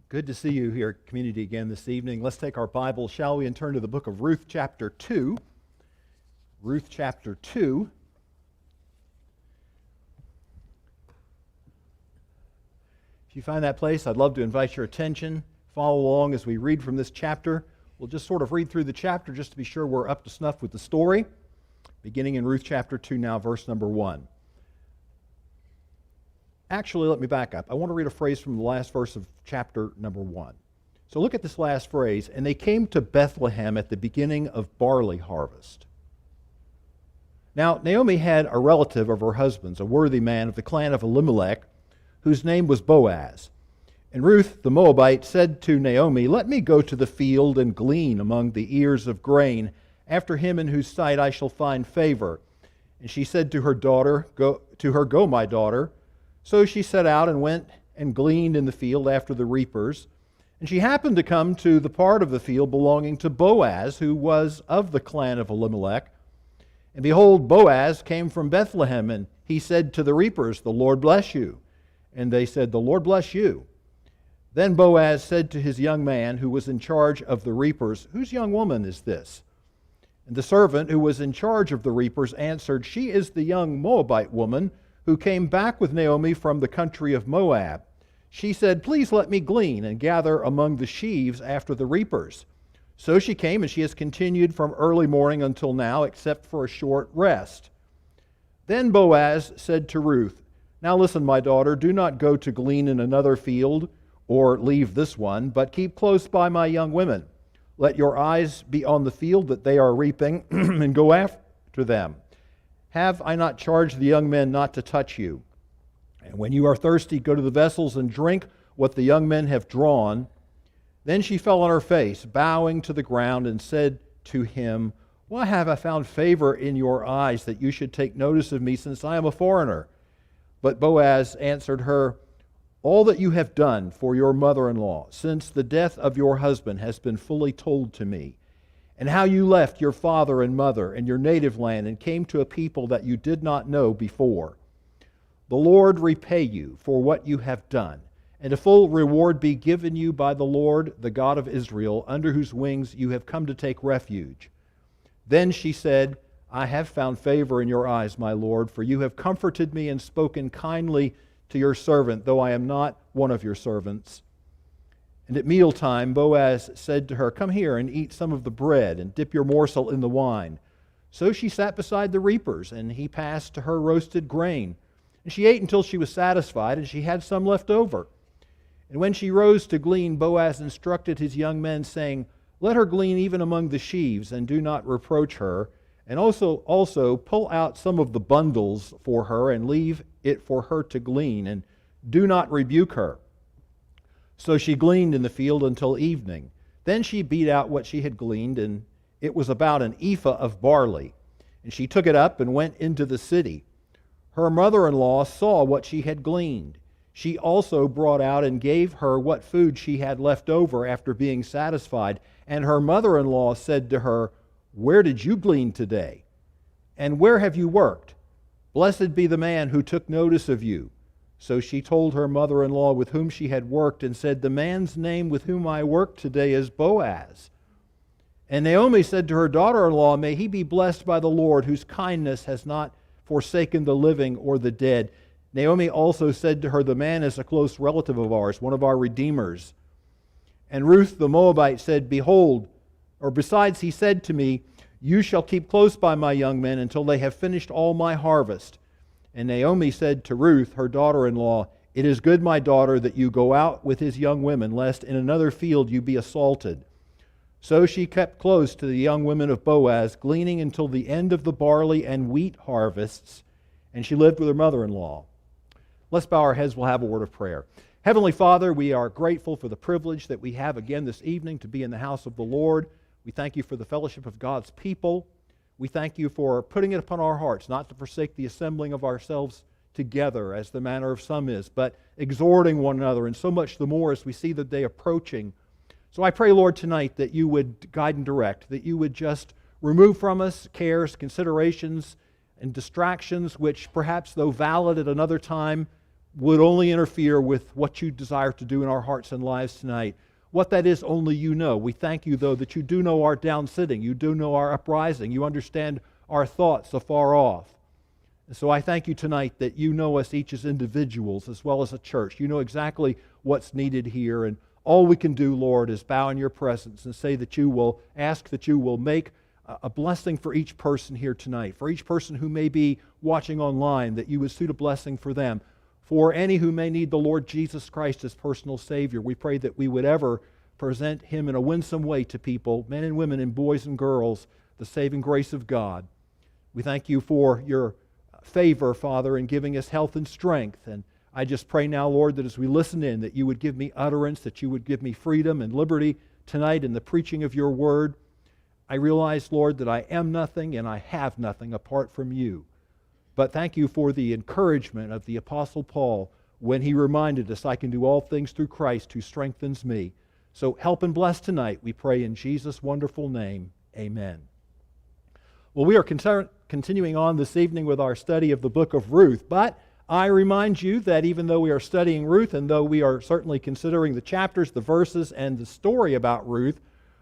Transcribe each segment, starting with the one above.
Good to see you here, community, again this evening. Let's take our Bible, shall we, and turn to the book of Ruth, chapter 2. Ruth, chapter 2. If you find that place, I'd love to invite your attention. Follow along as we read from this chapter. We'll just sort of read through the chapter just to be sure we're up to snuff with the story. Beginning in Ruth, chapter 2 now, verse number 1. Actually, let me back up. I want to read a phrase from the last verse of chapter number 1. So look at this last phrase. And they came to Bethlehem at the beginning of barley harvest. Now, Naomi had a relative of her husband's, a worthy man of the clan of Elimelech, whose name was Boaz. And Ruth the Moabite said to Naomi, "Let me go to the field and glean among the ears of grain, after him in whose sight I shall find favor." And she said to her daughter, Go, my daughter." So she set out and went and gleaned in the field after the reapers. And she happened to come to the part of the field belonging to Boaz, who was of the clan of Elimelech. And behold, Boaz came from Bethlehem, and he said to the reapers, "The Lord bless you." And they said, "The Lord bless you." Then Boaz said to his young man, who was in charge of the reapers, "Whose young woman is this?" And the servant who was in charge of the reapers answered, "She is the young Moabite woman who came back with Naomi from the country of Moab. She said, 'Please let me glean and gather among the sheaves after the reapers.' So she came, and she has continued from early morning until now, except for a short rest." Then Boaz said to Ruth, "Now listen, my daughter, do not go to glean in another field, or leave this one, but keep close by my young women. Let your eyes be on the field that they are reaping, and go after them. Have I not charged the young men not to touch you? And when you are thirsty, go to the vessels and drink what the young men have drawn." Then she fell on her face, bowing to the ground, and said to him, "Why have I found favor in your eyes, that you should take notice of me, since I am a foreigner?" But Boaz answered her, "All that you have done for your mother-in-law since the death of your husband has been fully told to me, and how you left your father and mother and your native land and came to a people that you did not know before. The Lord repay you for what you have done, and a full reward be given you by the Lord, the God of Israel, under whose wings you have come to take refuge." Then she said, "I have found favor in your eyes, my Lord, for you have comforted me and spoken kindly to your servant, though I am not one of your servants." And at mealtime Boaz said to her, "Come here and eat some of the bread, and dip your morsel in the wine." So she sat beside the reapers, and he passed to her roasted grain. And she ate until she was satisfied, and she had some left over. And when she rose to glean, Boaz instructed his young men, saying, "Let her glean even among the sheaves, and do not reproach her. And also pull out some of the bundles for her, and leave it for her to glean, and do not rebuke her." So she gleaned in the field until evening. Then she beat out what she had gleaned, and it was about an ephah of barley. And she took it up and went into the city. Her mother-in-law saw what she had gleaned. She also brought out and gave her what food she had left over after being satisfied. And her mother-in-law said to her, "Where did you glean today? And where have you worked? Blessed be the man who took notice of you." So she told her mother-in-law with whom she had worked, and said, "The man's name with whom I worked today is Boaz." And Naomi said to her daughter-in-law, "May he be blessed by the Lord, whose kindness has not forsaken the living or the dead." Naomi also said to her, "The man is a close relative of ours, one of our redeemers." And Ruth the Moabite said, Besides, he said to me, "You shall keep close by my young men until they have finished all my harvest." And Naomi said to Ruth, her daughter-in-law, "It is good, my daughter, that you go out with his young women, lest in another field you be assaulted." So she kept close to the young women of Boaz, gleaning until the end of the barley and wheat harvests, and she lived with her mother-in-law. Let's bow our heads. We'll have a word of prayer. Heavenly Father, we are grateful for the privilege that we have again this evening to be in the house of the Lord. We thank you for the fellowship of God's people. We thank you for putting it upon our hearts not to forsake the assembling of ourselves together, as the manner of some is, but exhorting one another, and so much the more as we see the day approaching. So I pray, Lord, tonight that you would guide and direct, that you would just remove from us cares, considerations, and distractions which perhaps, though valid at another time, would only interfere with what you desire to do in our hearts and lives tonight. What that is, only you know. We thank you, though, that you do know our downsitting. You do know our uprising. You understand our thoughts afar off. And so I thank you tonight that you know us each as individuals as well as a church. You know exactly what's needed here. And all we can do, Lord, is bow in your presence and say that you will, ask that you will make a blessing for each person here tonight. For each person who may be watching online, that you would suit a blessing for them. For any who may need the Lord Jesus Christ as personal Savior, we pray that we would ever present Him in a winsome way to people, men and women and boys and girls, the saving grace of God. We thank you for your favor, Father, in giving us health and strength. And I just pray now, Lord, that as we listen in, that you would give me utterance, that you would give me freedom and liberty tonight in the preaching of your word. I realize, Lord, that I am nothing and I have nothing apart from you. But thank you for the encouragement of the Apostle Paul when he reminded us, I can do all things through Christ who strengthens me. So help and bless tonight, we pray in Jesus' wonderful name. Amen. Well, we are continuing on this evening with our study of the Book of Ruth, but I remind you that even though we are studying Ruth, and though we are certainly considering the chapters, the verses, and the story about Ruth,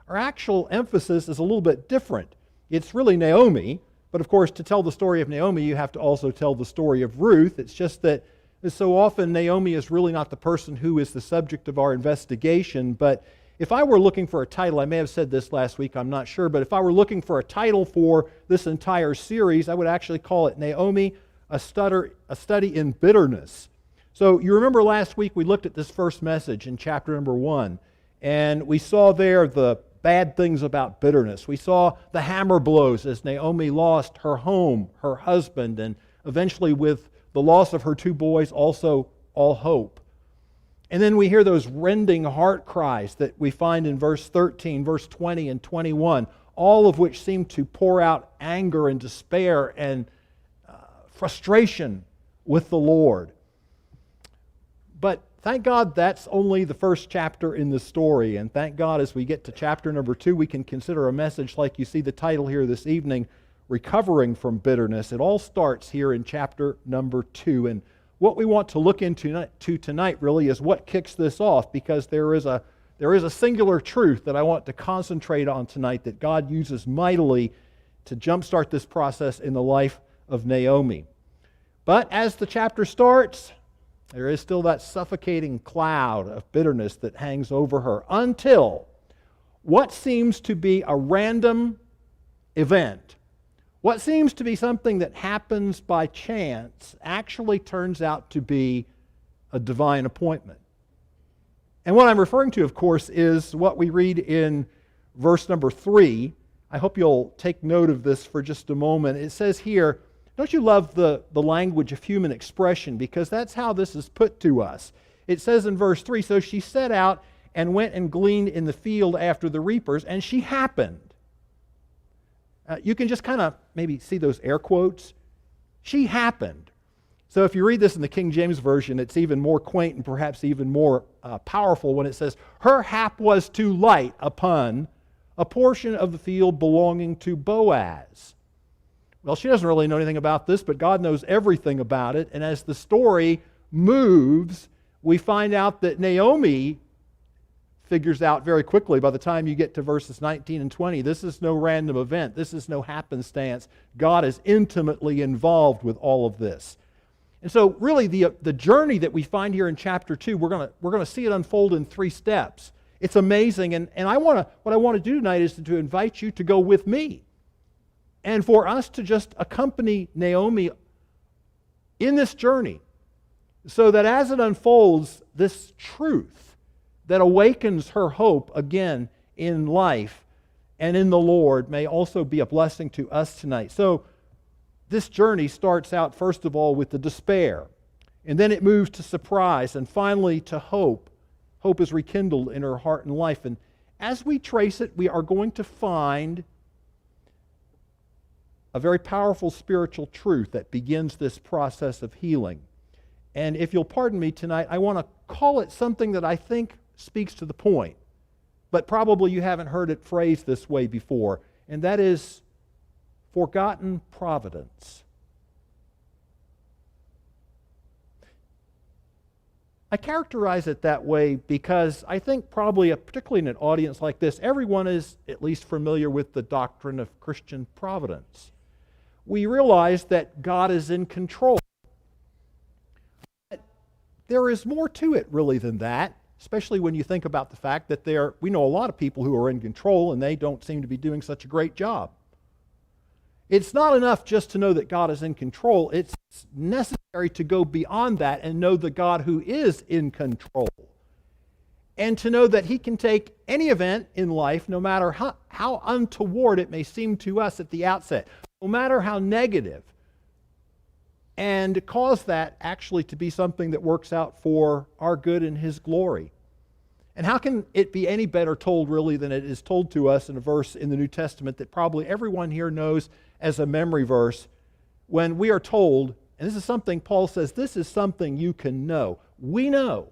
our actual emphasis is a little bit different. It's really Naomi, but of course, to tell the story of Naomi, you have to also tell the story of Ruth. It's just that so often Naomi is really not the person who is the subject of our investigation. But if I were looking for a title, I may have said this last week, I'm not sure, but if I were looking for a title for this entire series, I would actually call it Naomi, a study in bitterness. So you remember last week we looked at this first message in chapter number 1, and we saw there the bad things about bitterness. We saw the hammer blows as Naomi lost her home, her husband, and eventually with the loss of her 2 boys, also all hope. And then we hear those rending heart cries that we find in verse 13, verse 20, and 21, all of which seem to pour out anger and despair and frustration with the Lord. But thank God that's only the first chapter in the story. And thank God as we get to chapter number 2, we can consider a message like you see the title here this evening, Recovering from Bitterness. It all starts here in chapter number 2. And what we want to look into tonight really is what kicks this off, because there is a singular truth that I want to concentrate on tonight that God uses mightily to jumpstart this process in the life of Naomi. But as the chapter starts, there is still that suffocating cloud of bitterness that hangs over her until what seems to be a random event, what seems to be something that happens by chance, actually turns out to be a divine appointment. And what I'm referring to, of course, is what we read in verse number 3. I hope you'll take note of this for just a moment. It says here, don't you love the language of human expression? Because that's how this is put to us. It says in verse 3, so she set out and went and gleaned in the field after the reapers, and she happened. You can just kind of maybe see those air quotes. She happened. So if you read this in the King James Version, it's even more quaint and perhaps even more powerful when it says, her hap was to light upon a portion of the field belonging to Boaz. Well, she doesn't really know anything about this, but God knows everything about it. And as the story moves, we find out that Naomi figures out very quickly by the time you get to verses 19 and 20, this is no random event. This is no happenstance. God is intimately involved with all of this. And so really the journey that we find here in chapter 2, we're going to see it unfold in 3 steps. It's amazing. And what I want to do tonight is to invite you to go with me, and for us to just accompany Naomi in this journey, so that as it unfolds, this truth that awakens her hope again in life and in the Lord may also be a blessing to us tonight. So this journey starts out, first of all, with the despair, and then it moves to surprise, and finally to hope. Hope is rekindled in her heart and life. And as we trace it, we are going to find a very powerful spiritual truth that begins this process of healing. And if you'll pardon me tonight, I want to call it something that I think speaks to the point, but probably you haven't heard it phrased this way before, and that is forgotten providence. I characterize it that way because I think probably, particularly in an audience like this, everyone is at least familiar with the doctrine of Christian providence. We realize that God is in control. But there is more to it really than that, especially when you think about the fact that we know a lot of people who are in control and they don't seem to be doing such a great job. It's not enough just to know that God is in control. It's necessary to go beyond that and know the God who is in control. And to know that He can take any event in life, no matter how untoward it may seem to us at the outset, no matter how negative, and cause that actually to be something that works out for our good and His glory. And how can it be any better told, really, than it is told to us in a verse in the New Testament that probably everyone here knows as a memory verse, when we are told, and this is something Paul says, this is something you can know. We know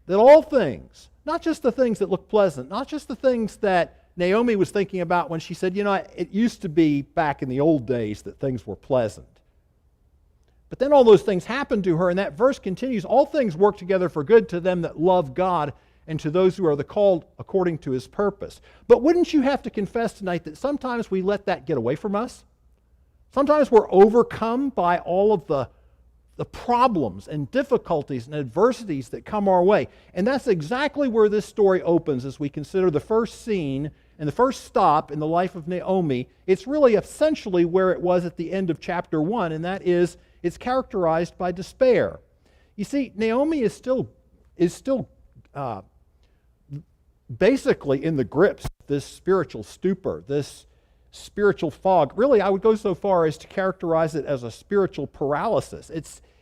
that all things, not just the things that look pleasant, not just the things that Naomi was thinking about when she said, it used to be back in the old days that things were pleasant. But then all those things happened to her, and that verse continues, all things work together for good to them that love God and to those who are the called according to His purpose. But wouldn't you have to confess tonight that sometimes we let that get away from us? Sometimes we're overcome by all of the problems and difficulties and adversities that come our way. And that's exactly where this story opens as we consider the first scene and the first stop in the life of Naomi. It's really essentially where it was at the end of chapter 1, and that is, it's characterized by despair. You see, Naomi is still basically in the grips of this spiritual stupor, this spiritual fog. Really, I would go so far as to characterize it as a spiritual paralysis.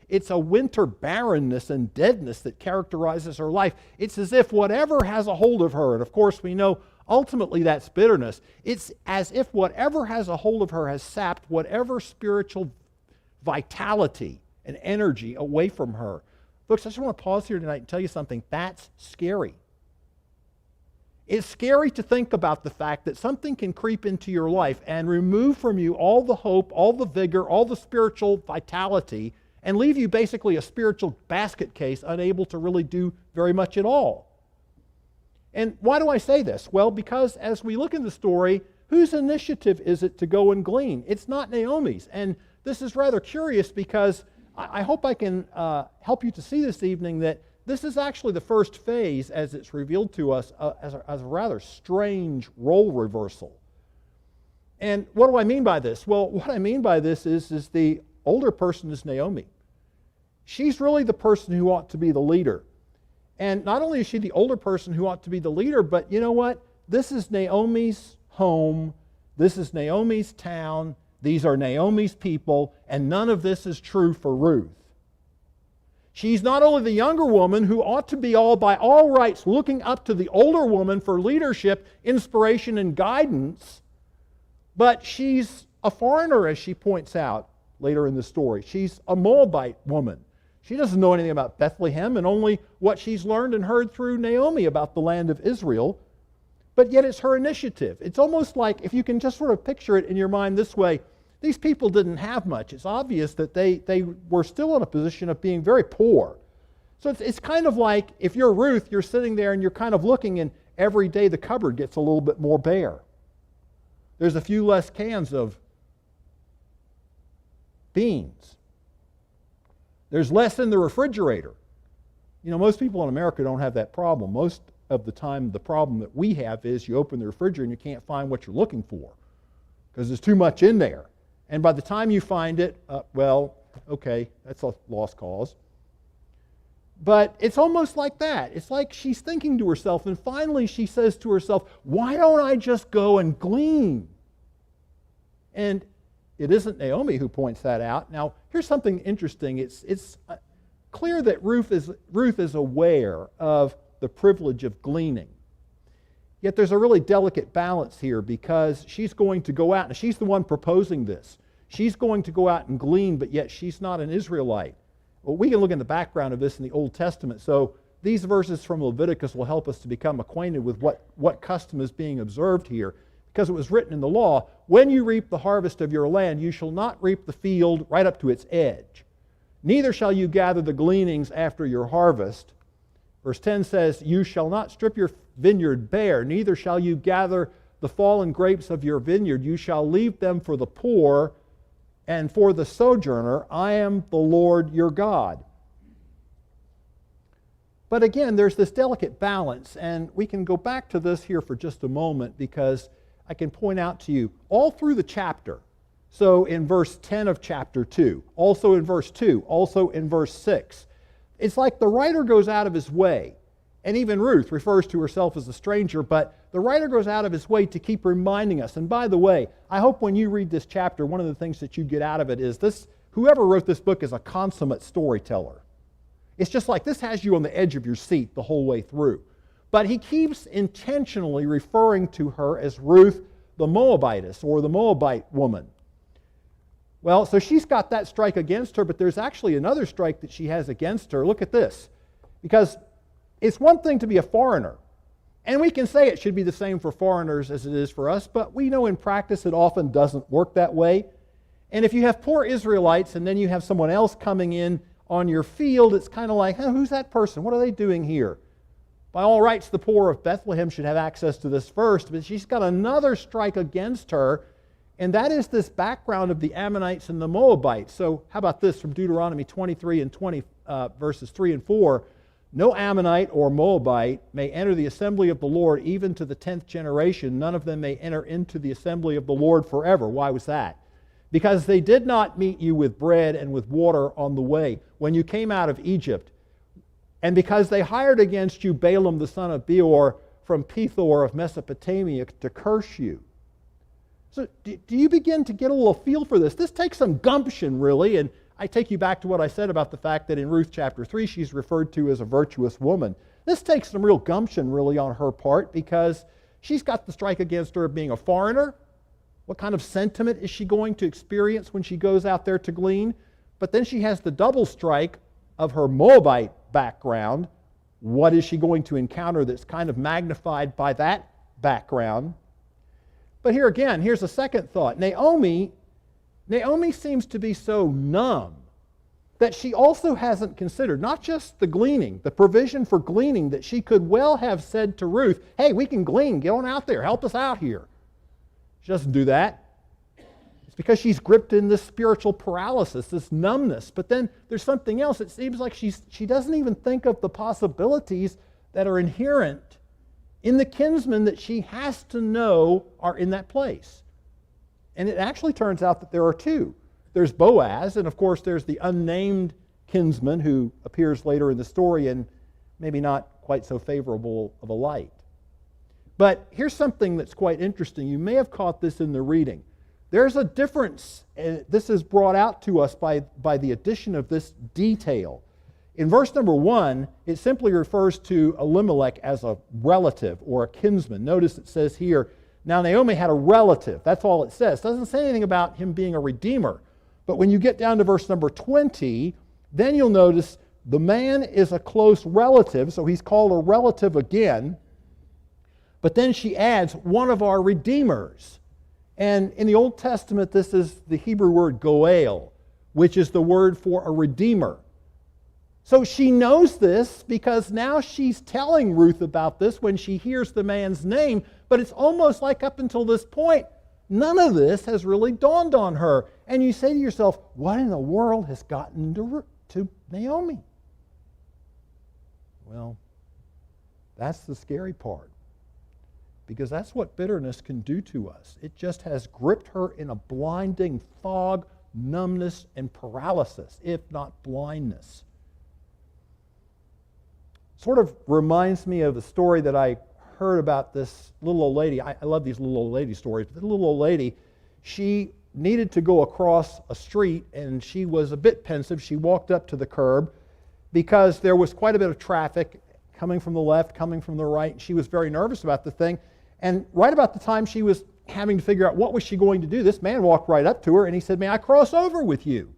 It's a winter barrenness and deadness that characterizes her life. It's as if whatever has a hold of her, and of course we know ultimately that's bitterness, it's as if whatever has a hold of her has sapped whatever spiritual vitality and energy away from her. Folks, I just want to pause here tonight and tell you something. That's scary. It's scary to think about the fact that something can creep into your life and remove from you all the hope, all the vigor, all the spiritual vitality, and leave you basically a spiritual basket case, unable to really do very much at all. And why do I say this? Well, because as we look in the story, whose initiative is it to go and glean? It's not Naomi's. And this is rather curious because I hope I can help you to see this evening that this is actually the first phase, as it's revealed to us, as a rather strange role reversal. And what do I mean by this? Well, what I mean by this is the older person is Naomi. She's really the person who ought to be the leader. And not only is she the older person who ought to be the leader, but you know what? This is Naomi's home. This is Naomi's town. These are Naomi's people. And none of this is true for Ruth. She's not only the younger woman who ought to be by all rights looking up to the older woman for leadership, inspiration, and guidance, but she's a foreigner, as she points out later in the story. She's a Moabite woman. She doesn't know anything about Bethlehem and only what she's learned and heard through Naomi about the land of Israel, but yet it's her initiative. It's almost like, if you can just sort of picture it in your mind this way, these people didn't have much. It's obvious that they were still in a position of being very poor. So it's kind of like, if you're Ruth, you're sitting there and you're kind of looking, and every day the cupboard gets a little bit more bare. There's a few less cans of beans. There's less in the refrigerator. Most people in America don't have that problem. Most of the time, the problem that we have is you open the refrigerator and you can't find what you're looking for because there's too much in there. And by the time you find it, okay, that's a lost cause. But it's almost like that. It's like she's thinking to herself, and finally she says to herself, why don't I just go and glean? And it isn't Naomi who points that out. Now, here's something interesting. It's clear that Ruth is aware of the privilege of gleaning. Yet there's a really delicate balance here because she's going to go out, and she's the one proposing this. She's going to go out and glean, but yet she's not an Israelite. Well, we can look in the background of this in the Old Testament. So these verses from Leviticus will help us to become acquainted with what custom is being observed here. Because it was written in the law, when you reap the harvest of your land, you shall not reap the field right up to its edge. Neither shall you gather the gleanings after your harvest. Verse 10 says, "You shall not strip your vineyard bare, neither shall you gather the fallen grapes of your vineyard. You shall leave them for the poor and for the sojourner. I am the Lord your God." But again, there's this delicate balance, and we can go back to this here for just a moment because I can point out to you all through the chapter. So in verse 10 of chapter 2, also in verse 2, also in verse 6, it's like the writer goes out of his way, and even Ruth refers to herself as a stranger, but the writer goes out of his way to keep reminding us. And by the way, I hope when you read this chapter, one of the things that you get out of it is this: whoever wrote this book is a consummate storyteller. It's just like this has you on the edge of your seat the whole way through. But he keeps intentionally referring to her as Ruth the Moabitess, or the Moabite woman. Well, so she's got that strike against her, but there's actually another strike that she has against her. Look at this. Because it's one thing to be a foreigner, and we can say it should be the same for foreigners as it is for us, but we know in practice it often doesn't work that way. And if you have poor Israelites and then you have someone else coming in on your field, it's kind of like, who's that person? What are they doing here? By all rights, the poor of Bethlehem should have access to this first, but she's got another strike against her, and that is this background of the Ammonites and the Moabites. So how about this from Deuteronomy 23 and 20, verses 3 and 4. "No Ammonite or Moabite may enter the assembly of the Lord even to the 10th generation. None of them may enter into the assembly of the Lord forever." Why was that? "Because they did not meet you with bread and with water on the way when you came out of Egypt. And because they hired against you Balaam the son of Beor from Pethor of Mesopotamia to curse you." So do you begin to get a little feel for this? This takes some gumption, really, and I take you back to what I said about the fact that in Ruth chapter 3 she's referred to as a virtuous woman. This takes some real gumption, really, on her part, because she's got the strike against her of being a foreigner. What kind of sentiment is she going to experience when she goes out there to glean? But then she has the double strike of her Moabite background. What is she going to encounter that's kind of magnified by that background? But here again, here's a second thought. Naomi seems to be so numb that she also hasn't considered not just the gleaning, the provision for gleaning, that she could well have said to Ruth, "Hey, we can glean, get on out there, help us out here." She doesn't do that. It's because she's gripped in this spiritual paralysis, this numbness. But then there's something else. It seems like she doesn't even think of the possibilities that are inherent in the kinsmen that she has to know are in that place. And it actually turns out that there are two. There's Boaz, and of course there's the unnamed kinsman who appears later in the story in maybe not quite so favorable of a light. But here's something that's quite interesting. You may have caught this in the reading. There's a difference, and this is brought out to us by the addition of this detail. In verse number 1, it simply refers to Elimelech as a relative or a kinsman. Notice it says here, now Naomi had a relative. That's all it says. It doesn't say anything about him being a redeemer. But when you get down to verse number 20, then you'll notice the man is a close relative, so he's called a relative again. But then she adds, one of our redeemers. And in the Old Testament, this is the Hebrew word goel, which is the word for a redeemer. So she knows this because now she's telling Ruth about this when she hears the man's name, but it's almost like up until this point, none of this has really dawned on her. And you say to yourself, what in the world has gotten to Naomi? Well, that's the scary part, because that's what bitterness can do to us. It just has gripped her in a blinding fog, numbness, and paralysis, if not blindness. Sort of reminds me of the story that I heard about this little old lady. I love these little old lady stories. But the little old lady, she needed to go across a street, and she was a bit pensive. She walked up to the curb because there was quite a bit of traffic coming from the left, coming from the right. She was very nervous about the thing. And right about the time she was having to figure out what was she going to do, this man walked right up to her and he said, "May I cross over with you?"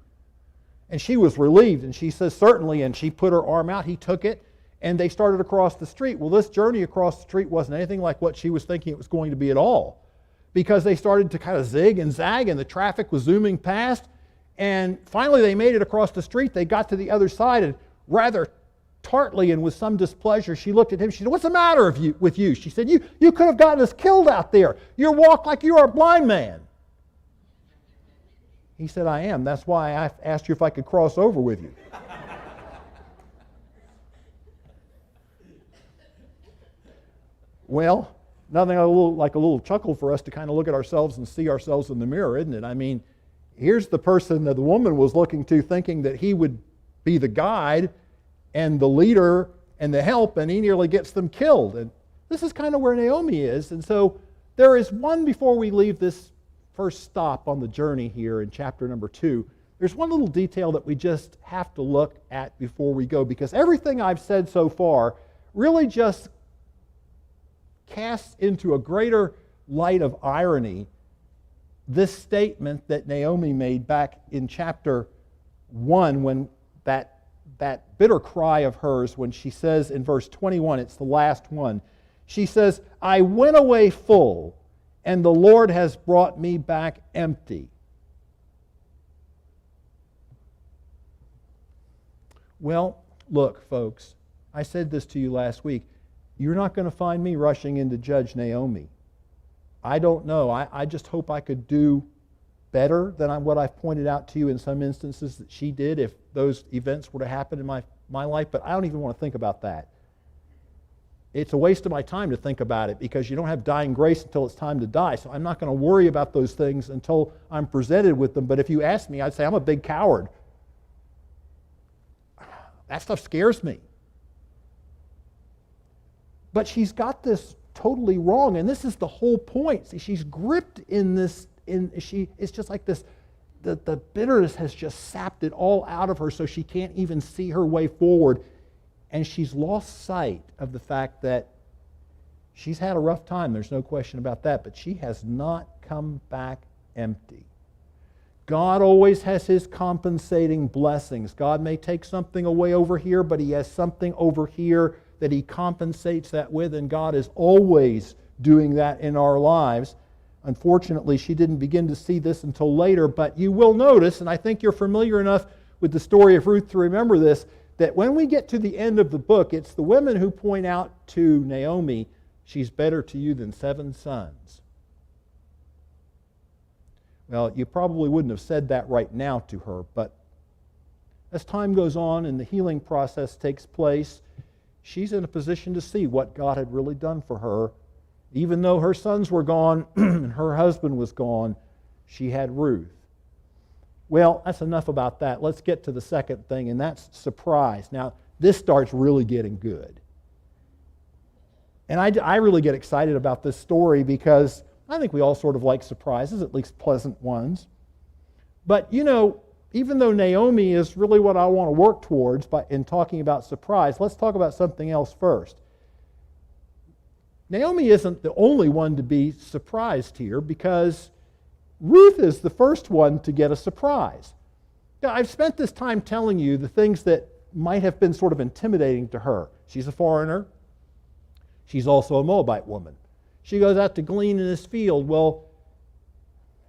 And she was relieved, and she says, "Certainly," and she put her arm out. He took it, and they started across the street. Well, this journey across the street wasn't anything like what she was thinking it was going to be at all, because they started to kind of zig and zag, and the traffic was zooming past, and finally they made it across the street. They got to the other side, and rather tartly and with some displeasure, she looked at him. She said, "What's the matter with you?" She said, you could have gotten us killed out there. You walk like you are a blind man." He said, "I am. That's why I asked you if I could cross over with you." Well, nothing like a little chuckle for us to kind of look at ourselves and see ourselves in the mirror, isn't it? I mean, here's the person that the woman was looking to, thinking that he would be the guide and the leader and the help, and he nearly gets them killed. And this is kind of where Naomi is. And so there is one, before we leave this first stop on the journey here in chapter number 2, there's one little detail that we just have to look at before we go, because everything I've said so far really just casts into a greater light of irony this statement that Naomi made back in chapter 1, when that bitter cry of hers, when she says in verse 21, it's the last one, she says, "I went away full, and the Lord has brought me back empty." Well, look, folks, I said this to you last week. You're not going to find me rushing in to judge Naomi. I don't know. I just hope I could do better than what I've pointed out to you in some instances that she did if those events were to happen in my life, but I don't even want to think about that. It's a waste of my time to think about it, because you don't have dying grace until it's time to die. So I'm not going to worry about those things until I'm presented with them. But if you ask me, I'd say I'm a big coward. That stuff scares me. But she's got this totally wrong, and this is the whole point. See, she's gripped in this. It's just like this. The bitterness has just sapped it all out of her, so she can't even see her way forward. And she's lost sight of the fact that she's had a rough time. There's no question about that. But she has not come back empty. God always has His compensating blessings. God may take something away over here, but He has something over here that He compensates that with, and God is always doing that in our lives. Unfortunately, she didn't begin to see this until later, but you will notice, and I think you're familiar enough with the story of Ruth to remember this, that when we get to the end of the book, it's the women who point out to Naomi, "She's better to you than 7 sons." Well, you probably wouldn't have said that right now to her, but as time goes on and the healing process takes place, she's in a position to see what God had really done for her. Even though her sons were gone and her husband was gone, she had Ruth. Well, that's enough about that. Let's get to the second thing, and that's surprise. Now, this starts really getting good. And I really get excited about this story because I think we all sort of like surprises, at least pleasant ones. But, even though Naomi is really what I want to work towards in talking about surprise, let's talk about something else first. Naomi isn't the only one to be surprised here, because Ruth is the first one to get a surprise. Now, I've spent this time telling you the things that might have been sort of intimidating to her. She's a foreigner. She's also a Moabite woman. She goes out to glean in this field. Well,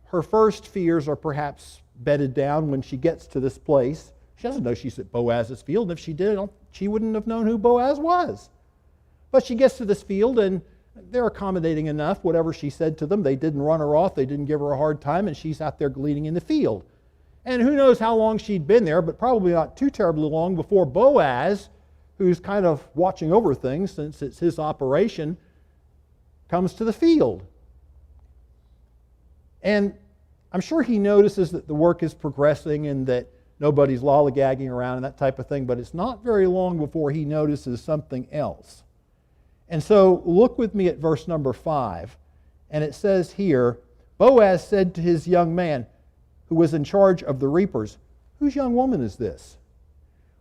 her first fears are perhaps bedded down when she gets to this place. She doesn't know she's at Boaz's field. And if she did, she wouldn't have known who Boaz was. But she gets to this field, and they're accommodating enough. Whatever she said to them, they didn't run her off. They didn't give her a hard time, and she's out there gleaning in the field. And who knows how long she'd been there, but probably not too terribly long before Boaz, who's kind of watching over things since it's his operation, comes to the field. And I'm sure he notices that the work is progressing and that nobody's lollygagging around and that type of thing, but it's not very long before he notices something else. And so look with me at verse number 5, and it says here, Boaz said to his young man who was in charge of the reapers, "Whose young woman is this?"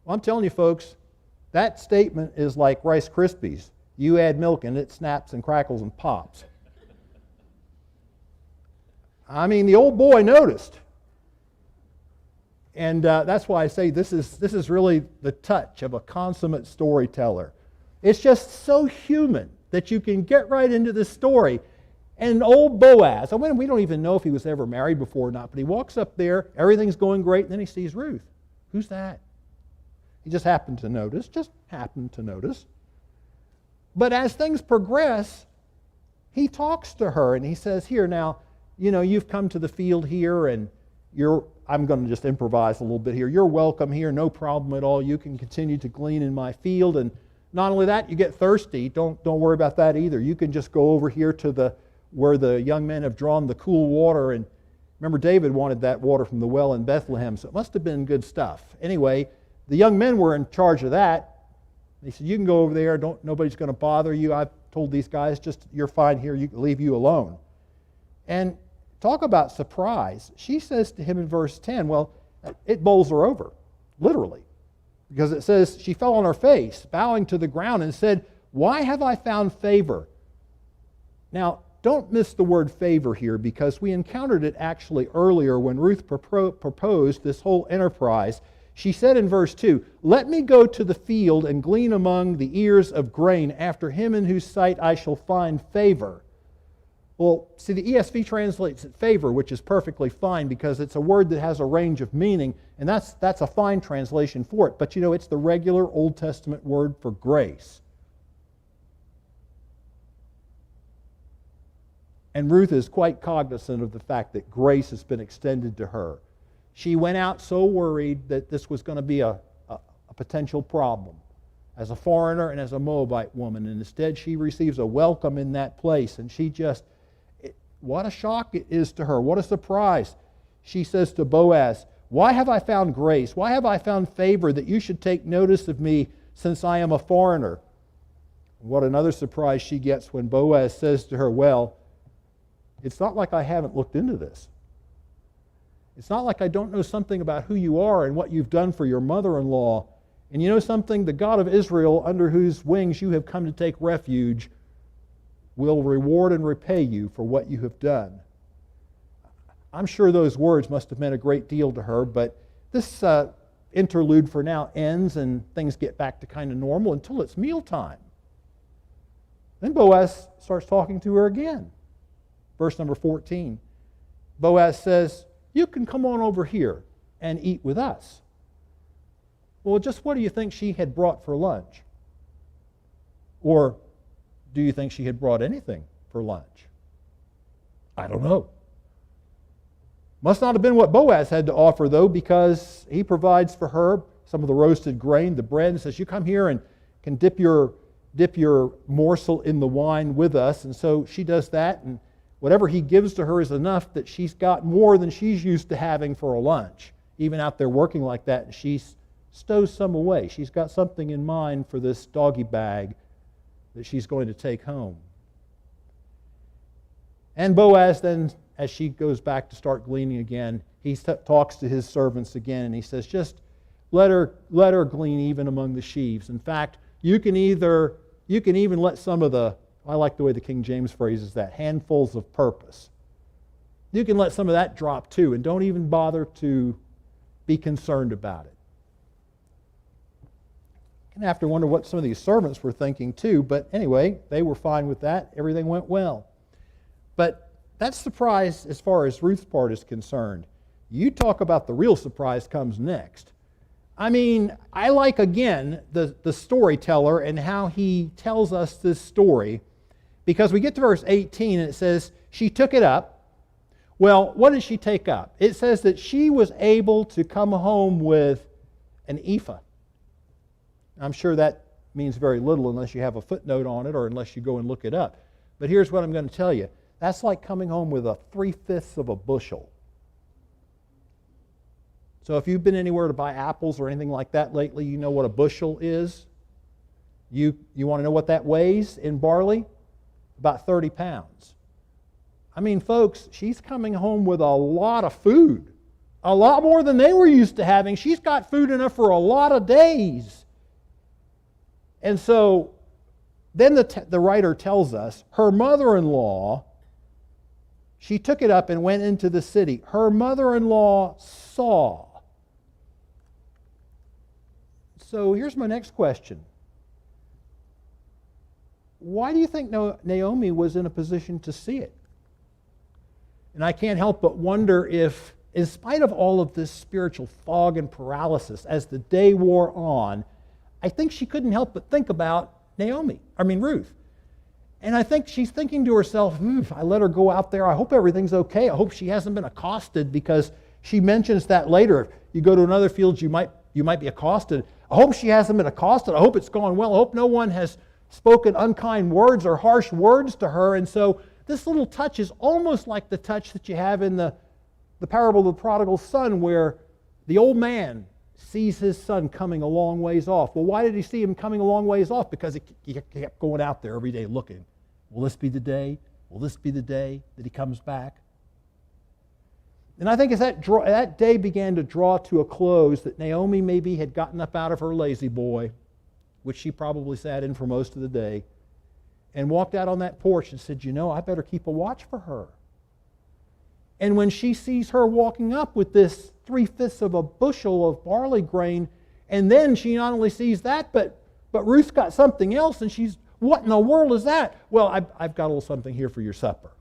Well, I'm telling you folks, that statement is like Rice Krispies. You add milk and it snaps and crackles and pops. I mean, the old boy noticed. And that's why I say this is really the touch of a consummate storyteller. It's just so human that you can get right into this story. And old Boaz, we don't even know if he was ever married before or not, but he walks up there, everything's going great, and then he sees Ruth. Who's that? He just happened to notice. But as things progress, he talks to her and he says, here now, you've come to the field here and I'm going to just improvise a little bit here. You're welcome here, no problem at all. You can continue to glean in my field. And not only that, you get thirsty. Don't worry about that either. You can just go over here to where the young men have drawn the cool water. And remember, David wanted that water from the well in Bethlehem, so it must have been good stuff. Anyway, the young men were in charge of that. They said, you can go over there. Nobody's going to bother you. I've told these guys, just you're fine here. You can leave you alone. And talk about surprise. She says to him in verse 10, well, it bowls her over, literally. Because it says, she fell on her face, bowing to the ground, and said, why have I found favor? Now, don't miss the word favor here, because we encountered it actually earlier when Ruth proposed this whole enterprise. She said in verse 2, let me go to the field and glean among the ears of grain after him in whose sight I shall find favor. Well, see, the ESV translates it favor, which is perfectly fine because it's a word that has a range of meaning, and that's a fine translation for it. But it's the regular Old Testament word for grace. And Ruth is quite cognizant of the fact that grace has been extended to her. She went out so worried that this was going to be a potential problem as a foreigner and as a Moabite woman. And instead she receives a welcome in that place. And what a shock it is to her. What a surprise. She says to Boaz, why have I found grace? Why have I found favor that you should take notice of me since I am a foreigner? What another surprise she gets when Boaz says to her, well, it's not like I haven't looked into this. It's not like I don't know something about who you are and what you've done for your mother-in-law. And you know something? The God of Israel, under whose wings you have come to take refuge, will reward and repay you for what you have done. I'm sure those words must have meant a great deal to her, but this interlude for now ends and things get back to kind of normal until it's mealtime. Then Boaz starts talking to her again. Verse number 14. Boaz says, you can come on over here and eat with us. Well, just what do you think she had brought for lunch? Or do you think she had brought anything for lunch? I don't know. Must not have been what Boaz had to offer, though, because he provides for her some of the roasted grain, the bread, and says, you come here and can dip your morsel in the wine with us. And so she does that, and whatever he gives to her is enough that she's got more than she's used to having for a lunch, even out there working like that. And she stows some away. She's got something in mind for this doggy bag that she's going to take home. And Boaz then, as she goes back to start gleaning again, he talks to his servants again, and he says, just let her glean even among the sheaves. In fact, you can even let some of the, I like the way the King James phrases that, handfuls of purpose. You can let some of that drop too, and don't even bother to be concerned about it. You have to wonder what some of these servants were thinking too, but anyway, they were fine with that. Everything went well. But that's surprise as far as Ruth's part is concerned. You talk about the real surprise comes next. I mean, I like, again, the storyteller and how he tells us this story, because we get to verse 18 and it says, she took it up. Well, what did she take up? It says that she was able to come home with an ephah. I'm sure that means very little unless you have a footnote on it or unless you go and look it up. But here's what I'm going to tell you. That's like coming home with a 3/5 of a bushel. So if you've been anywhere to buy apples or anything like that lately, you know what a bushel is. You want to know what that weighs in barley? About 30 pounds. I mean, folks, she's coming home with a lot of food. A lot more than they were used to having. She's got food enough for a lot of days. And so then the writer tells us her mother-in-law, she took it up and went into the city. Her mother-in-law saw. So here's my next question. Why do you think Naomi was in a position to see it? And I can't help but wonder if in spite of all of this spiritual fog and paralysis, as the day wore on, I think she couldn't help but think about Ruth. And I think she's thinking to herself, if I let her go out there, I hope everything's okay. I hope she hasn't been accosted, because she mentions that later. If you go to another field, you might be accosted. I hope she hasn't been accosted. I hope it's gone well. I hope no one has spoken unkind words or harsh words to her. And so this little touch is almost like the touch that you have in the parable of the prodigal son, where the old man sees his son coming a long ways off. Well, why did he see him coming a long ways off? Because he kept going out there every day looking. Will this be the day? Will this be the day that he comes back? And I think as that day began to draw to a close, that Naomi maybe had gotten up out of her lazy boy, which she probably sat in for most of the day, and walked out on that porch and said, I better keep a watch for her. And when she sees her walking up with this 3/5 of a bushel of barley grain, and then she not only sees that, but Ruth's got something else, and she's, what in the world is that? Well, I've got a little something here for your supper.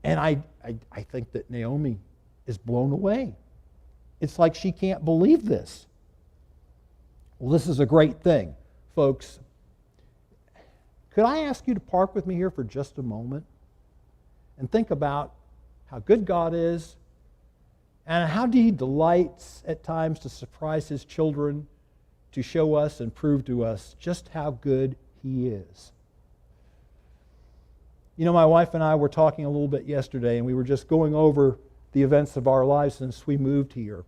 And I think that Naomi is blown away. It's like she can't believe this. Well, this is a great thing, folks. Could I ask you to park with me here for just a moment and think about how good God is and how He delights at times to surprise His children, to show us and prove to us just how good He is. My wife and I were talking a little bit yesterday, and we were just going over the events of our lives since we moved here.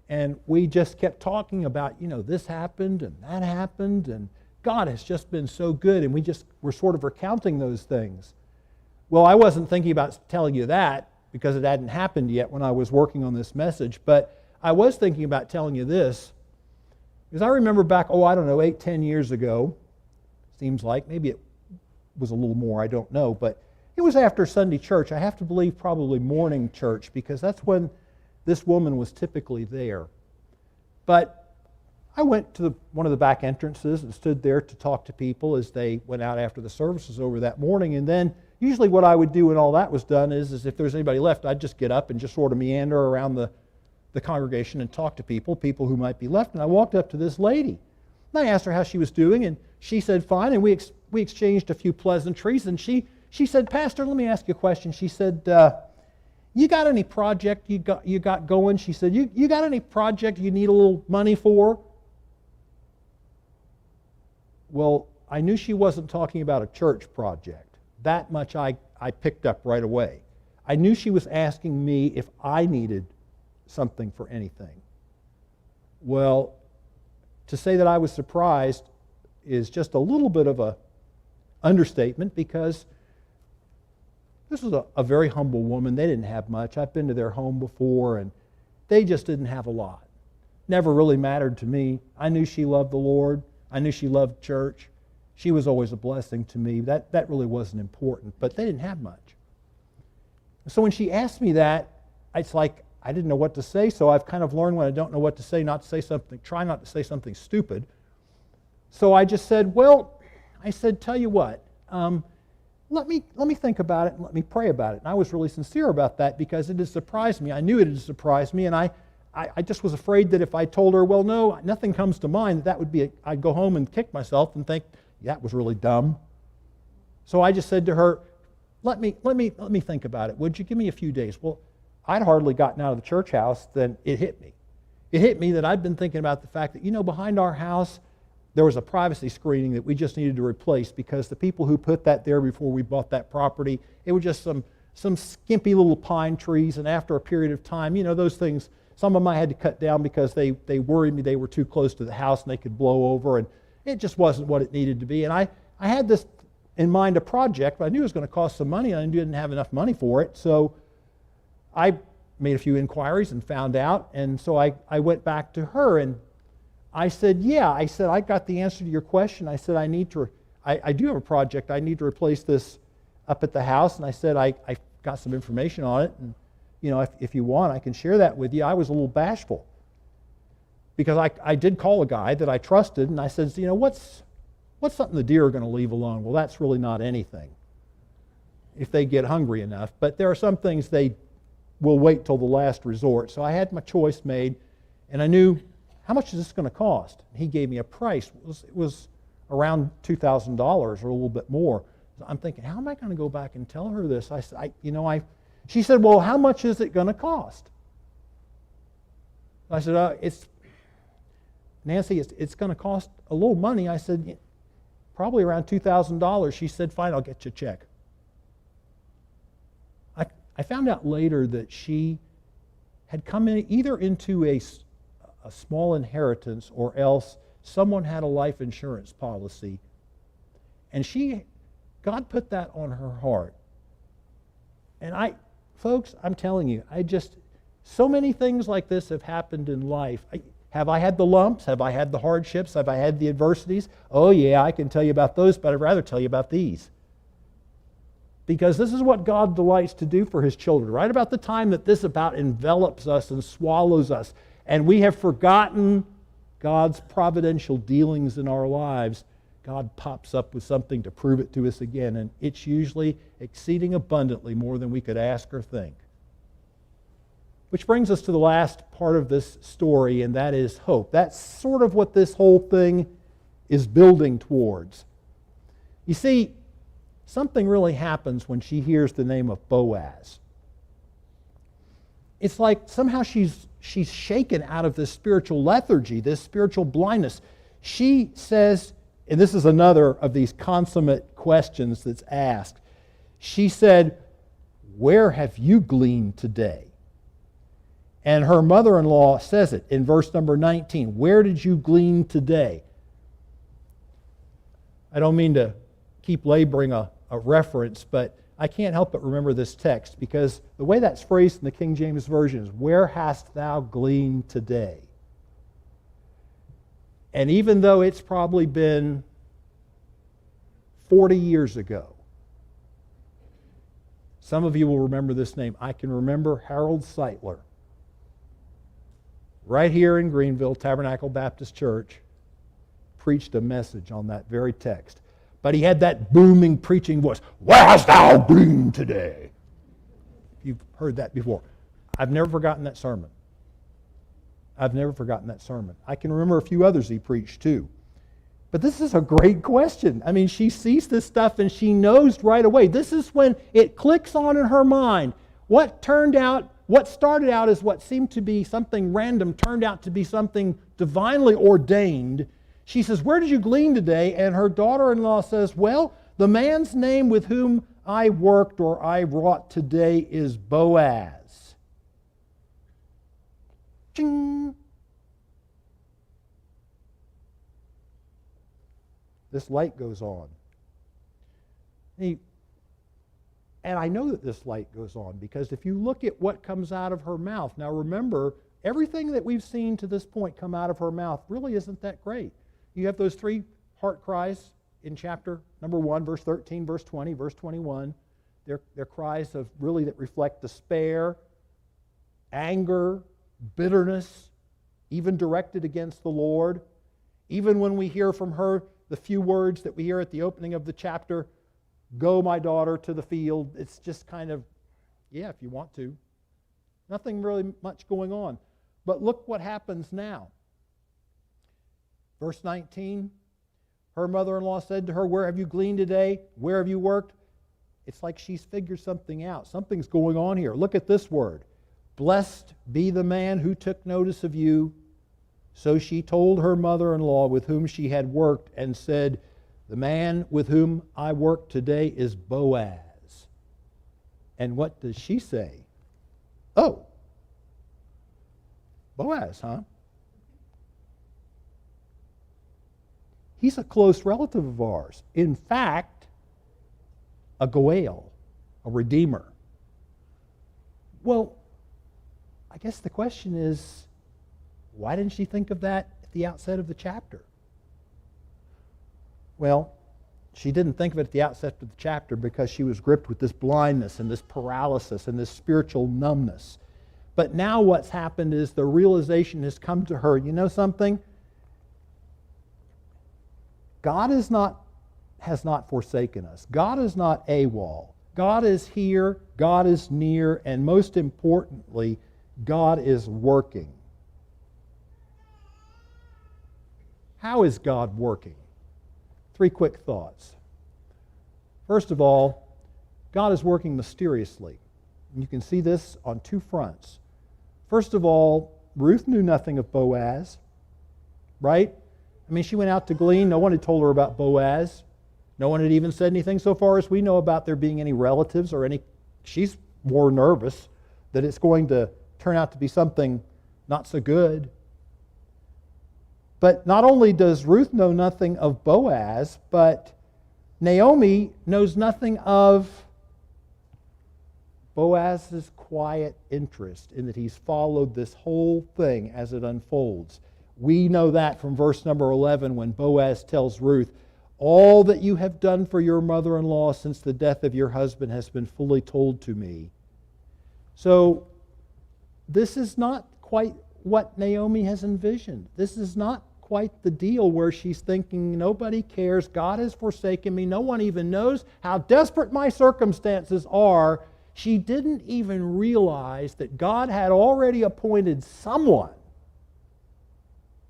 And we just kept talking about, this happened and that happened, and God has just been so good, and we're sort of recounting those things. Well, I wasn't thinking about telling you that because it hadn't happened yet when I was working on this message, but I was thinking about telling you this, because I remember back, 8, 10 years ago, seems like, maybe it was a little more, I don't know, but it was after Sunday church. I have to believe probably morning church, because that's when this woman was typically there. But I went to one of the back entrances and stood there to talk to people as they went out after the services over that morning. And then usually what I would do when all that was done is if there was anybody left, I'd just get up and just sort of meander around the congregation and talk to people who might be left. And I walked up to this lady. And I asked her how she was doing, and she said fine, and we exchanged a few pleasantries. And she said, "Pastor, let me ask you a question." She said, "You got any project you got going?" She said, "You got any project you need a little money for?" Well, I knew she wasn't talking about a church project. That much I picked up right away. I knew she was asking me if I needed something for anything. Well, to say that I was surprised is just a little bit of a understatement, because this was a very humble woman. They didn't have much. I've been to their home before, and they just didn't have a lot. Never really mattered to me. I knew she loved the Lord. I knew she loved church. She was always a blessing to me. That really wasn't important, but they didn't have much. So when she asked me that, it's like I didn't know what to say, so I've kind of learned when I don't know what to say, try not to say something stupid. So I just said, tell you what, let me think about it and let me pray about it. And I was really sincere about that, because it had surprised me. I knew it had surprised me, and I just was afraid that if I told her, well, no, nothing comes to mind, that would be, I'd go home and kick myself and think, that was really dumb. So I just said to her, let me think about it. Would you give me a few days? Well, I'd hardly gotten out of the church house, then it hit me. It hit me that I'd been thinking about the fact that, behind our house, there was a privacy screening that we just needed to replace, because the people who put that there before we bought that property, it was just some skimpy little pine trees, and after a period of time, those things, some of them I had to cut down because they worried me they were too close to the house and they could blow over, and it just wasn't what it needed to be. And I had this in mind, a project, but I knew it was going to cost some money, and I didn't have enough money for it, so I made a few inquiries and found out, and so I went back to her, and I said, I got the answer to your question. I said, I do have a project. I need to replace this up at the house. And I said, I got some information on it. And, if you want, I can share that with you. I was a little bashful, because I did call a guy that I trusted, and I said, what's something the deer are going to leave alone? Well, that's really not anything. if they get hungry enough. But there are some things they will wait till the last resort. So I had my choice made, and I knew, how much is this going to cost? He gave me a price. It was around $2,000 or a little bit more. So I'm thinking, how am I going to go back and tell her this? She said, well, how much is it going to cost? I said, Nancy, it's going to cost a little money. I said, probably around $2,000. She said, fine, I'll get you a check. I found out later that she had come in either into a small inheritance, or else someone had a life insurance policy. And God put that on her heart. And folks, I'm telling you, so many things like this have happened in life. Have I had the lumps? Have I had the hardships? Have I had the adversities? Oh yeah, I can tell you about those, but I'd rather tell you about these. Because this is what God delights to do for His children. Right about the time that this about envelops us and swallows us, and we have forgotten God's providential dealings in our lives, God pops up with something to prove it to us again, and it's usually exceeding abundantly more than we could ask or think. Which brings us to the last part of this story, and that is hope. That's sort of what this whole thing is building towards. You see, something really happens when she hears the name of Boaz. It's like somehow she's shaken out of this spiritual lethargy, this spiritual blindness. She says, and this is another of these consummate questions that's asked. She said, "Where have you gleaned today?" And her mother-in-law says it in verse number 19. Where did you glean today? I don't mean to keep laboring a reference, but I can't help but remember this text, because the way that's phrased in the King James Version is, where hast thou gleaned today? And even though it's probably been 40 years ago, some of you will remember this name. I can remember Harold Seitler, right here in Greenville, Tabernacle Baptist Church, preached a message on that very text. But he had that booming preaching voice, where hast thou gleaned today? You've heard that before. I've never forgotten that sermon. I've never forgotten that sermon. I can remember a few others he preached too. But this is a great question. I mean, she sees this stuff and she knows right away. This is when it clicks on in her mind. What started out as what seemed to be something random turned out to be something divinely ordained. She says, where did you glean today? And her daughter-in-law says, well, the man's name with whom I worked or I wrought today is Boaz. Ching! This light goes on. And I know that this light goes on because if you look at what comes out of her mouth, now remember, everything that we've seen to this point come out of her mouth really isn't that great. You have those three heart cries in chapter number 1, verse 13, verse 20, verse 21. They're cries of really that reflect despair, anger, bitterness, even directed against the Lord. Even when we hear from her the few words that we hear at the opening of the chapter, go, my daughter, to the field. It's just kind of, yeah, if you want to. Nothing really much going on. But look what happens now. Verse 19, her mother-in-law said to her, where have you gleaned today? Where have you worked? It's like she's figured something out. Something's going on here. Look at this word. Blessed be the man who took notice of you. So she told her mother-in-law with whom she had worked and said, the man with whom I work today is Boaz. And what does she say? Oh, Boaz, huh? He's a close relative of ours. In fact, a Goel, a redeemer. Well, I guess the question is, why didn't she think of that at the outset of the chapter? Well, she didn't think of it at the outset of the chapter because she was gripped with this blindness and this paralysis and this spiritual numbness. But now what's happened is the realization has come to her, you know something? God has not forsaken us. God is not AWOL. God is here, God is near, and most importantly, God is working. How is God working? 3 quick thoughts. First of all, God is working mysteriously. And you can see this on 2 fronts. First of all, Ruth knew nothing of Boaz, right? I mean, she went out to glean. No one had told her about Boaz. No one had even said anything so far as we know about there being any relatives or any. She's more nervous that it's going to turn out to be something not so good. But not only does Ruth know nothing of Boaz, but Naomi knows nothing of Boaz's quiet interest in that he's followed this whole thing as it unfolds. We know that from verse number 11 when Boaz tells Ruth, "All that you have done for your mother-in-law since the death of your husband has been fully told to me." So this is not quite what Naomi has envisioned. This is not quite the deal where she's thinking, nobody cares, God has forsaken me, no one even knows how desperate my circumstances are. She didn't even realize that God had already appointed someone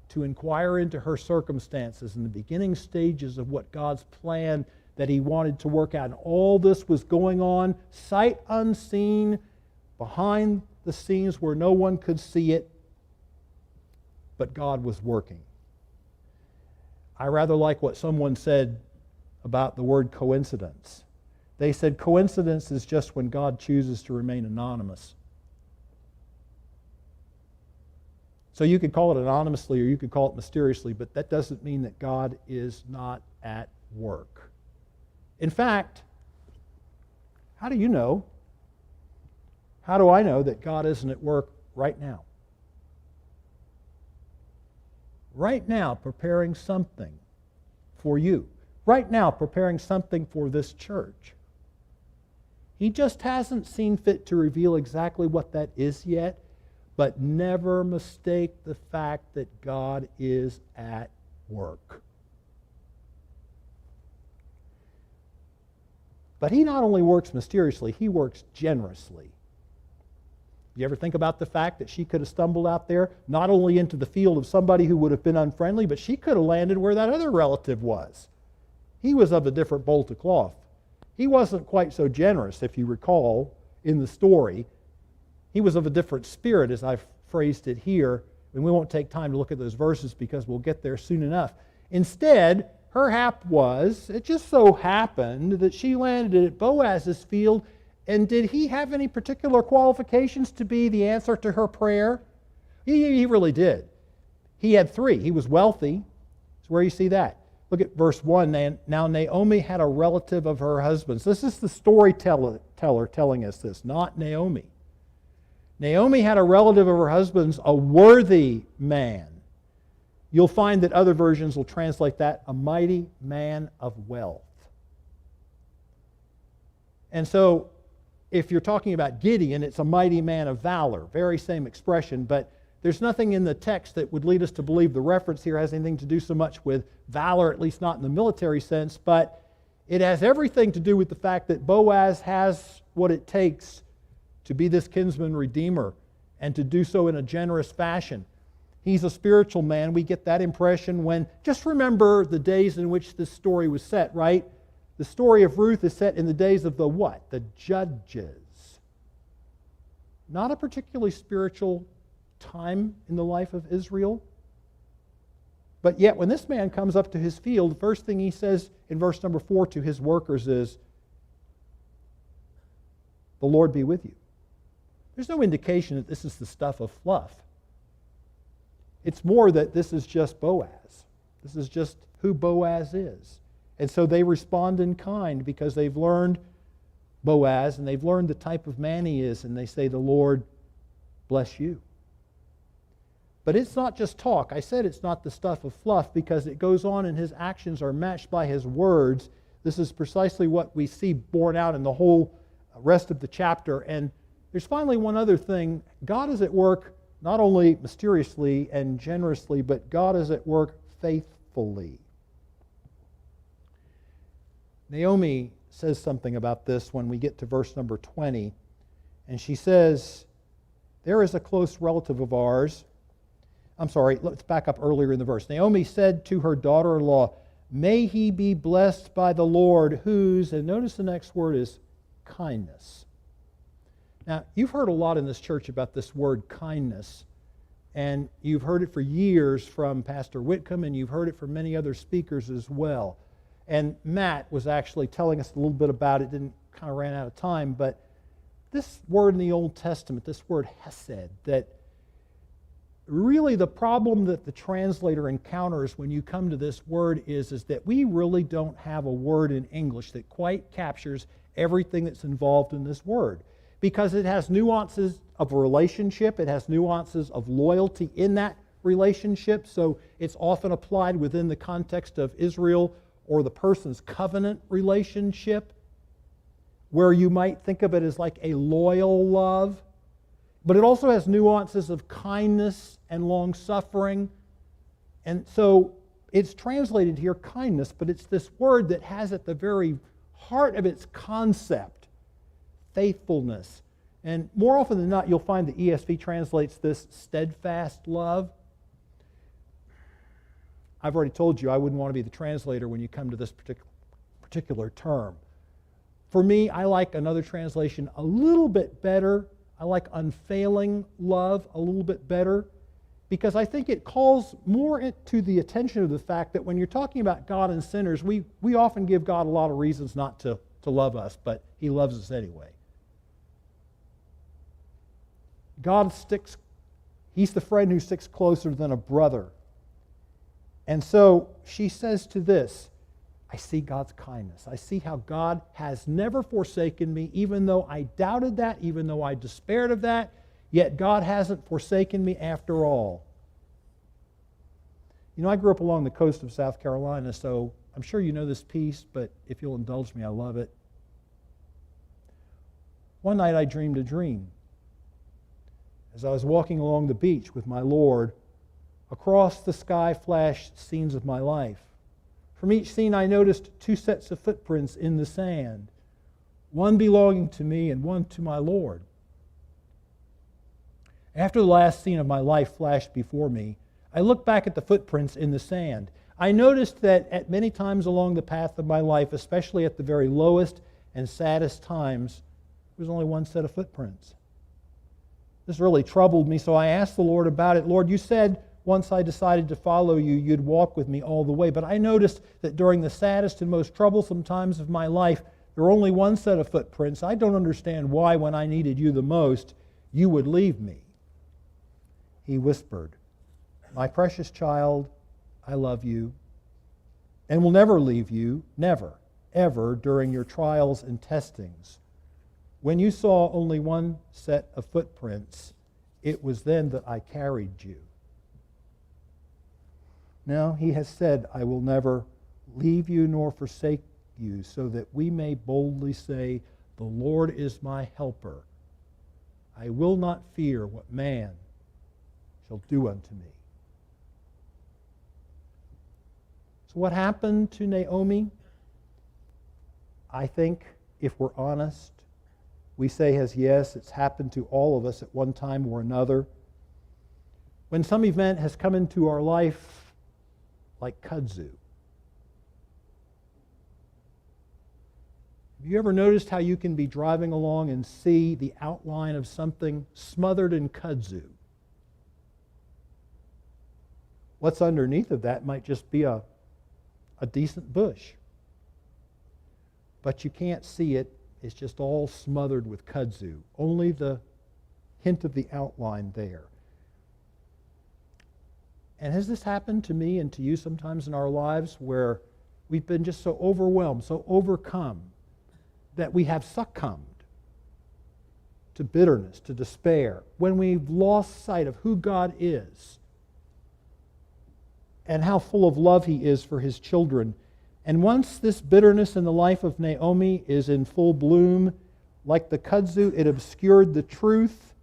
to inquire into her circumstances in the beginning stages of what God's plan that He wanted to work out. And all this was going on, sight unseen, behind the scenes where no one could see it, but God was working. I rather like what someone said about the word coincidence. They said coincidence is just when God chooses to remain anonymous. So you could call it anonymously or you could call it mysteriously, but that doesn't mean that God is not at work. In fact, how do you know? How do I know that God isn't at work right now? Right now, preparing something for you. Right now, preparing something for this church. He just hasn't seen fit to reveal exactly what that is yet, but never mistake the fact that God is at work. But He not only works mysteriously, He works generously. You ever think about the fact that she could have stumbled out there, not only into the field of somebody who would have been unfriendly, but she could have landed where that other relative was. He was of a different bolt of cloth. He wasn't quite so generous, if you recall, in the story. He was of a different spirit, as I've phrased it here, and we won't take time to look at those verses because we'll get there soon enough. Instead, her hap was, it just so happened that she landed at Boaz's field. And did he have any particular qualifications to be the answer to her prayer? He really did. He had 3. He was wealthy. That's where you see that. Look at verse 1. Now Naomi had a relative of her husband's. This is the storyteller telling us this, not Naomi. Naomi had a relative of her husband's, a worthy man. You'll find that other versions will translate that, a mighty man of wealth. And so, if you're talking about Gideon, it's a mighty man of valor. Very same expression, but there's nothing in the text that would lead us to believe the reference here has anything to do so much with valor, at least not in the military sense, but it has everything to do with the fact that Boaz has what it takes to be this kinsman redeemer and to do so in a generous fashion. He's a spiritual man. We get that impression when, just remember the days in which this story was set, right? The story of Ruth is set in the days of the what? The judges. Not a particularly spiritual time in the life of Israel. But yet when this man comes up to his field, the first thing he says in verse number 4 to his workers is, "The Lord be with you." There's no indication that this is the stuff of fluff. It's more that this is just Boaz. This is just who Boaz is. And so they respond in kind because they've learned Boaz and they've learned the type of man he is, and they say, "The Lord bless you." But it's not just talk. I said it's not the stuff of fluff because it goes on and his actions are matched by his words. This is precisely what we see borne out in the whole rest of the chapter. And there's finally one other thing. God is at work not only mysteriously and generously, but God is at work faithfully. Naomi says something about this when we get to verse number 20. And she says, there is a close relative of ours. I'm sorry, let's back up earlier in the verse. Naomi said to her daughter-in-law, may he be blessed by the Lord, whose, and notice the next word is kindness. Now, you've heard a lot in this church about this word kindness, and you've heard it for years from Pastor Whitcomb, and you've heard it from many other speakers as well. And Matt was actually telling us a little bit about it, kind of ran out of time, but this word in the Old Testament, this word hesed, that really the problem that the translator encounters when you come to this word is that we really don't have a word in English that quite captures everything that's involved in this word, because it has nuances of a relationship, it has nuances of loyalty in that relationship, so it's often applied within the context of Israel or the person's covenant relationship, where you might think of it as like a loyal love. But it also has nuances of kindness and long-suffering. And so it's translated here kindness, but it's this word that has at the very heart of its concept faithfulness. And more often than not, you'll find the ESV translates this steadfast love. I've already told you I wouldn't want to be the translator when you come to this particular term. For me, I like another translation a little bit better. I like unfailing love a little bit better, because I think it calls more to the attention of the fact that when you're talking about God and sinners, we often give God a lot of reasons not to love us, but He loves us anyway. He's the friend who sticks closer than a brother. And so she says to this, I see God's kindness. I see how God has never forsaken me, even though I doubted that, even though I despaired of that, yet God hasn't forsaken me after all. You know, I grew up along the coast of South Carolina, so I'm sure you know this piece, but if you'll indulge me, I love it. One night I dreamed a dream. As I was walking along the beach with my Lord, across the sky flashed scenes of my life. From each scene I noticed two sets of footprints in the sand, one belonging to me and one to my Lord. After the last scene of my life flashed before me, I looked back at the footprints in the sand. I noticed that at many times along the path of my life, especially at the very lowest and saddest times, there was only one set of footprints. This really troubled me, so I asked the Lord about it. Lord, you said once I decided to follow you, you'd walk with me all the way. But I noticed that during the saddest and most troublesome times of my life, there were only one set of footprints. I don't understand why, when I needed you the most, you would leave me. He whispered, my precious child, I love you and will never leave you, never, ever, during your trials and testings. When you saw only one set of footprints, it was then that I carried you. Now he has said, I will never leave you nor forsake you, so that we may boldly say, the Lord is my helper. I will not fear what man shall do unto me. So what happened to Naomi? I think, if we're honest, we say as yes, it's happened to all of us at one time or another. When some event has come into our life, like kudzu. Have you ever noticed how you can be driving along and see the outline of something smothered in kudzu? What's underneath of that might just be a decent bush. But you can't see it. It's just all smothered with kudzu. Only the hint of the outline there. And has this happened to me and to you sometimes in our lives, where we've been just so overwhelmed, so overcome, that we have succumbed to bitterness, to despair, when we've lost sight of who God is and how full of love He is for His children? And once this bitterness in the life of Naomi is in full bloom, like the kudzu, it obscured the truth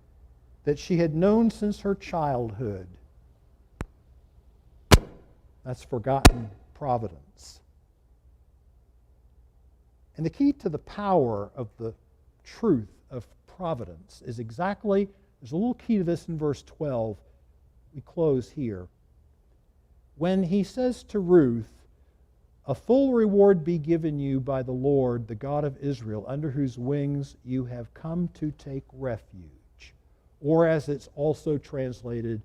that she had known since her childhood. That's forgotten providence. And the key to the power of the truth of providence is exactly, there's a little key to this in verse 12. We close here. When he says to Ruth, a full reward be given you by the Lord, the God of Israel, under whose wings you have come to take refuge. Or as it's also translated,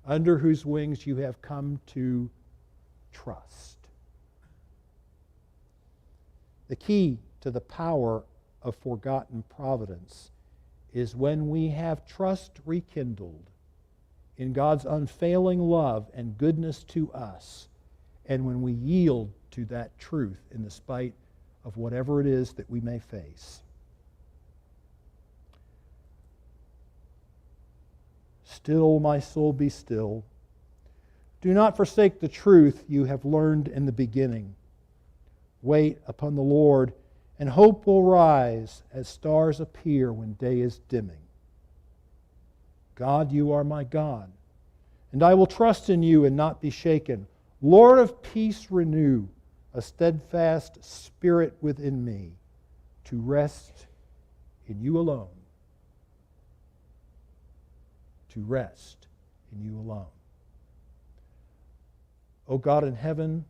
under whose wings you have come to trust. The key to the power of forgotten providence is when we have trust rekindled in God's unfailing love and goodness to us, and when we yield to that truth in the spite of whatever it is that we may face. Still, my soul, be still. Do not forsake the truth you have learned in the beginning. Wait upon the Lord, and hope will rise as stars appear when day is dimming. God, you are my God, and I will trust in you and not be shaken. Lord of peace, renew a steadfast spirit within me to rest in you alone. To rest in you alone. O God in heaven,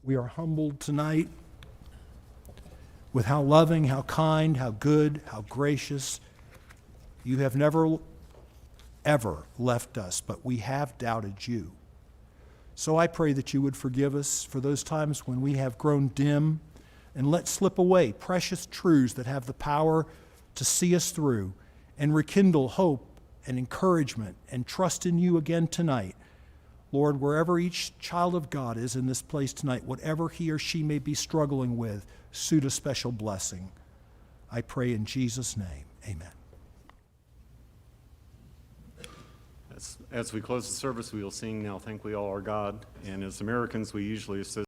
we are humbled tonight with how loving, how kind, how good, how gracious. You have never, ever left us, but we have doubted you. So I pray that you would forgive us for those times when we have grown dim and let slip away precious truths that have the power to see us through and rekindle hope and encouragement and trust in you again tonight. Lord, wherever each child of God is in this place tonight, whatever he or she may be struggling with, suit a special blessing. I pray in Jesus' name, amen. As we close the service, we will sing Now Thank We All Our God. And as Americans, we usually associate